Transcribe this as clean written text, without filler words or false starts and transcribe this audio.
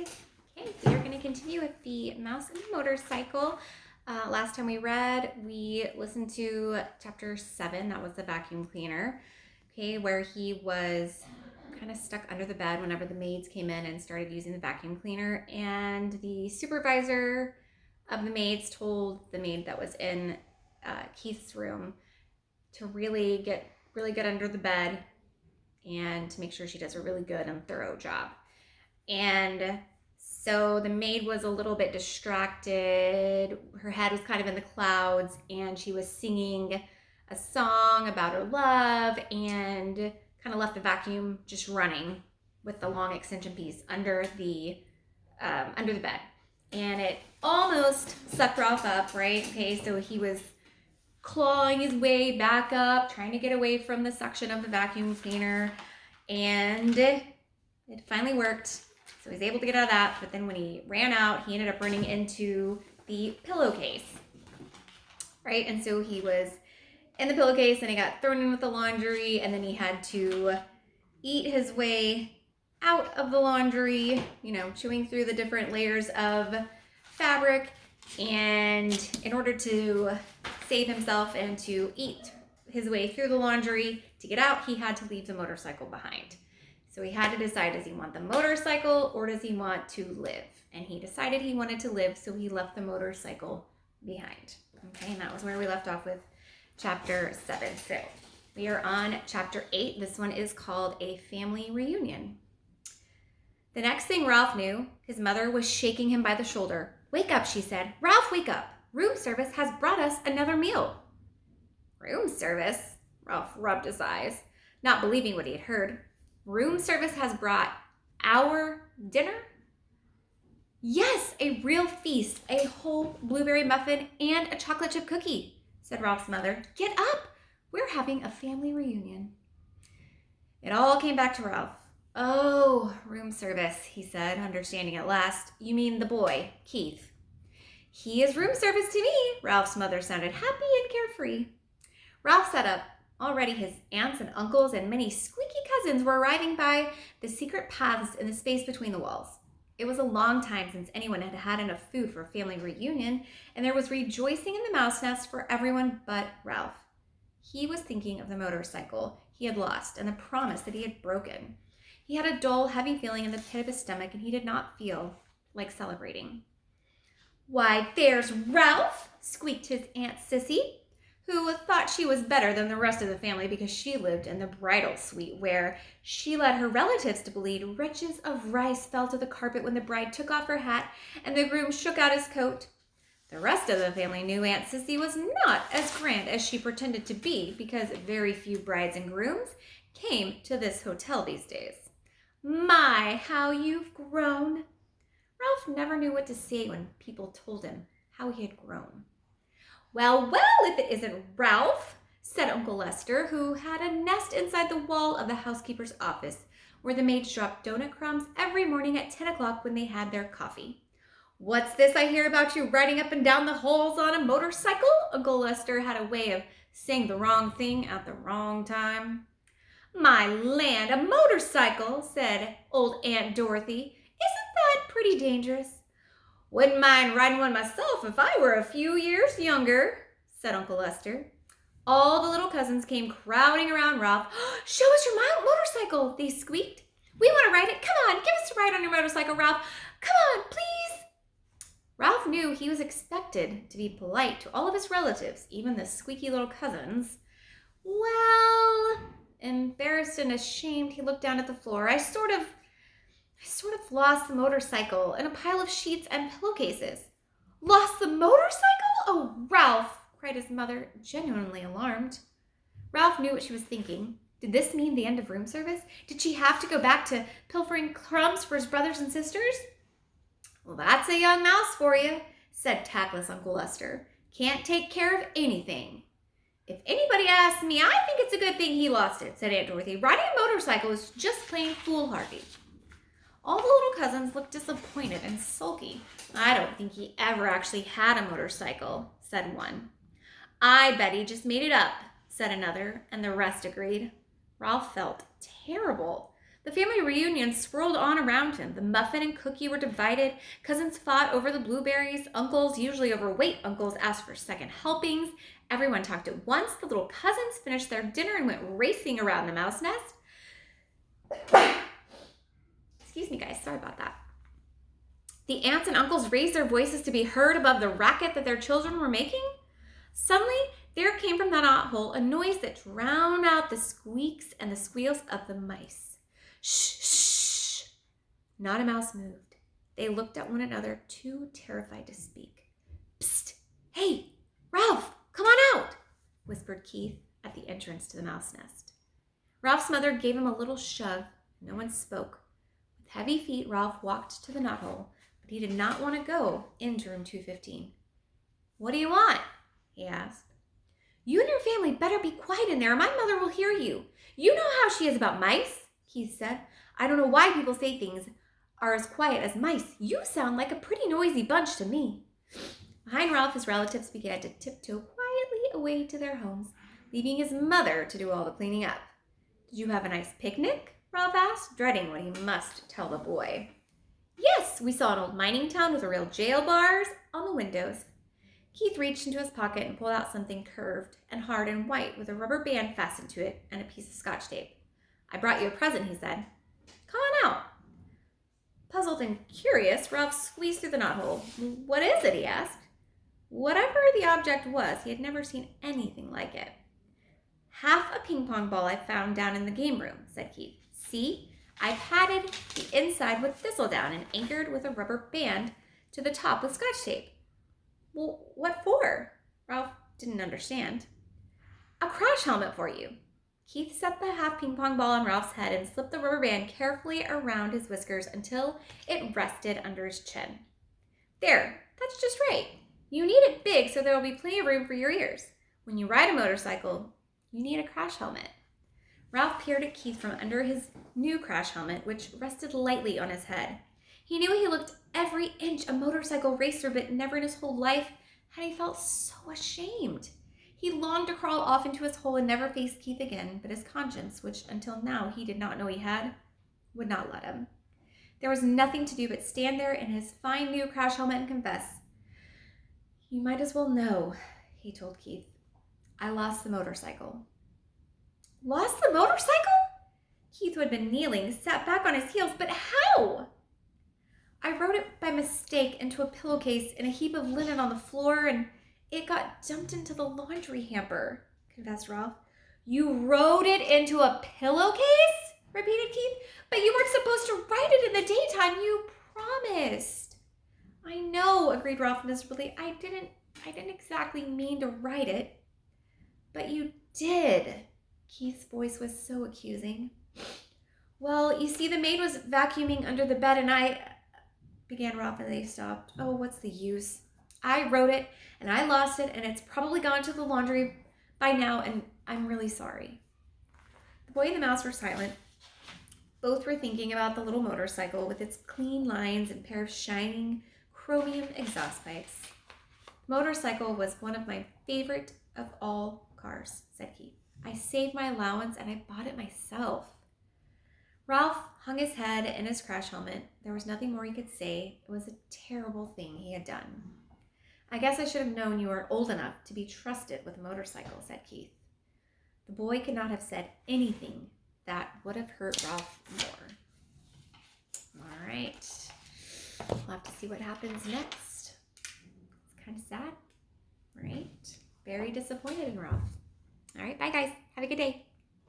guys. Okay, we are going to continue with the mouse and the motorcycle. Last time we read, we listened to chapter 7. That was the vacuum cleaner. Okay, where he was kind of stuck under the bed whenever the maids came in and started using the vacuum cleaner. And the supervisor of the maids told the maid that was in Keith's room to really get under the bed and to make sure she does a really good and thorough job. And so the maid was a little bit distracted. Her head was kind of in the clouds, and she was singing a song about her love and kind of left the vacuum just running with the long extension piece under the bed. And it almost sucked Ralph up, right? Okay, so he was clawing his way back up, trying to get away from the suction of the vacuum cleaner, and it finally worked. So he's able to get out of that, but then when he ran out, he ended up running into the pillowcase, right? And so he was in the pillowcase, and he got thrown in with the laundry, and then he had to eat his way out of the laundry, chewing through the different layers of fabric. And in order to save himself and to eat his way through the laundry, to get out, he had to leave the motorcycle behind. So he had to decide, does he want the motorcycle or does he want to live? And he decided he wanted to live, so he left the motorcycle behind. Okay, and that was where we left off with chapter 7. So we are on chapter 8. This one is called A Family Reunion. The next thing Ralph knew, his mother was shaking him by the shoulder. "Wake up," she said. "Ralph, wake up. Room service has brought us another meal." Room service? Ralph rubbed his eyes, not believing what he had heard. Room service has brought our dinner? Yes, a real feast, a whole blueberry muffin and a chocolate chip cookie, said Ralph's mother. "Get up. We're having a family reunion." It all came back to Ralph. "Oh, room service," he said, understanding at last. "You mean the boy, Keith." "He is room service to me." Ralph's mother sounded happy and carefree. Ralph sat up. Already his aunts and uncles and many squeaky cousins were arriving by the secret paths in the space between the walls. It was a long time since anyone had had enough food for a family reunion, and there was rejoicing in the mouse nest for everyone but Ralph. He was thinking of the motorcycle he had lost and the promise that he had broken. He had a dull, heavy feeling in the pit of his stomach, and he did not feel like celebrating. "Why, there's Ralph!" squeaked his Aunt Sissy, who thought she was better than the rest of the family because she lived in the bridal suite, where she led her relatives to believe riches of rice fell to the carpet when the bride took off her hat and the groom shook out his coat. The rest of the family knew Aunt Sissy was not as grand as she pretended to be, because very few brides and grooms came to this hotel these days. "My, how you've grown!" Ralph never knew what to say when people told him how he had grown. Well, if it isn't Ralph," said Uncle Lester, who had a nest inside the wall of the housekeeper's office, where the maids dropped donut crumbs every morning at 10 o'clock when they had their coffee. "What's this I hear about you riding up and down the halls on a motorcycle?" Uncle Lester had a way of saying the wrong thing at the wrong time. "My land, a motorcycle," said old Aunt Dorothy. "Isn't that pretty dangerous?" "Wouldn't mind riding one myself if I were a few years younger," said Uncle Lester. All the little cousins came crowding around Ralph. "Show us your motorcycle," they squeaked. "We want to ride it. Come on, give us a ride on your motorcycle, Ralph. Come on, please." Ralph knew he was expected to be polite to all of his relatives, even the squeaky little cousins. "Well," embarrassed and ashamed, he looked down at the floor. I sort of lost the motorcycle in a pile of sheets and pillowcases." "Lost the motorcycle? Oh, Ralph," cried his mother, genuinely alarmed. Ralph knew what she was thinking. Did this mean the end of room service? Did she have to go back to pilfering crumbs for his brothers and sisters? "Well, that's a young mouse for you," said tactless Uncle Lester. "Can't take care of anything." "If anybody asks me, I think it's a good thing he lost it," said Aunt Dorothy. "Riding a motorcycle is just plain foolhardy." All the little cousins looked disappointed and sulky. "I don't think he ever actually had a motorcycle," said one. "I bet he just made it up," said another, and the rest agreed. Ralph felt terrible. The family reunion swirled on around him. The muffin and cookie were divided. Cousins fought over the blueberries. Uncles, usually overweight uncles, asked for second helpings. Everyone talked at once. The little cousins finished their dinner and went racing around the mouse nest. Excuse me, guys. Sorry about that. The aunts and uncles raised their voices to be heard above the racket that their children were making. Suddenly, there came from the knothole a noise that drowned out the squeaks and the squeals of the mice. Shh, shh. Not a mouse moved. They looked at one another, too terrified to speak. Psst! Hey, Ralph, come on out, whispered Keith at the entrance to the mouse nest. Ralph's mother gave him a little shove. No one spoke. With heavy feet, Ralph walked to the knothole, but he did not want to go into room 215. What do you want? He asked. You and your family better be quiet in there, or my mother will hear you. You know how she is about mice, Keith said. I don't know why people say things are as quiet as mice. You sound like a pretty noisy bunch to me. Behind Ralph, his relatives began to tiptoe quietly away to their homes, leaving his mother to do all the cleaning up. Did you have a nice picnic? Ralph asked, dreading what he must tell the boy. Yes, we saw an old mining town with real jail bars on the windows. Keith reached into his pocket and pulled out something curved and hard and white with a rubber band fastened to it and a piece of Scotch tape. I brought you a present, he said. Come on out. Puzzled and curious, Ralph squeezed through the knothole. What is it, he asked. Whatever the object was, he had never seen anything like it. Half a ping pong ball I found down in the game room, said Keith. See, I padded the inside with thistledown and anchored with a rubber band to the top with Scotch tape. Well, what for? Ralph didn't understand. A crash helmet for you. Keith set the half ping pong ball on Ralph's head and slipped the rubber band carefully around his whiskers until it rested under his chin. There, that's just right. You need it big so there will be plenty of room for your ears. When you ride a motorcycle, you need a crash helmet. Ralph peered at Keith from under his new crash helmet, which rested lightly on his head. He knew he looked every inch a motorcycle racer, but never in his whole life had he felt so ashamed. He longed to crawl off into his hole and never face Keith again, but his conscience, which until now he did not know he had, would not let him. There was nothing to do but stand there in his fine new crash helmet and confess. You might as well know, he told Keith. I lost the motorcycle. Lost the motorcycle? Keith, who had been kneeling, sat back on his heels. But how? I rode it by mistake into a pillowcase in a heap of linen on the floor, and it got dumped into the laundry hamper, confessed Ralph. You rode it into a pillowcase? Repeated Keith. But you weren't supposed to ride it in the daytime. You promised. I know, agreed Ralph miserably. I didn't exactly mean to write it. But you did. Keith's voice was so accusing. Well, you see, the maid was vacuuming under the bed and began Ralph, and they stopped. Oh, what's the use? I wrote it and I lost it, and it's probably gone to the laundry by now, and I'm really sorry. The boy and the mouse were silent. Both were thinking about the little motorcycle with its clean lines and pair of shining chromium exhaust pipes. The motorcycle was one of my favorite of all cars, said Keith. I saved my allowance and I bought it myself. Ralph hung his head in his crash helmet. There was nothing more he could say. It was a terrible thing he had done. I guess I should have known you weren't old enough to be trusted with a motorcycle, said Keith. The boy could not have said anything that would have hurt Ralph more. All right. We'll have to see what happens next. It's kind of sad, right? Very disappointed in Ralph. All right, bye guys. Have a good day.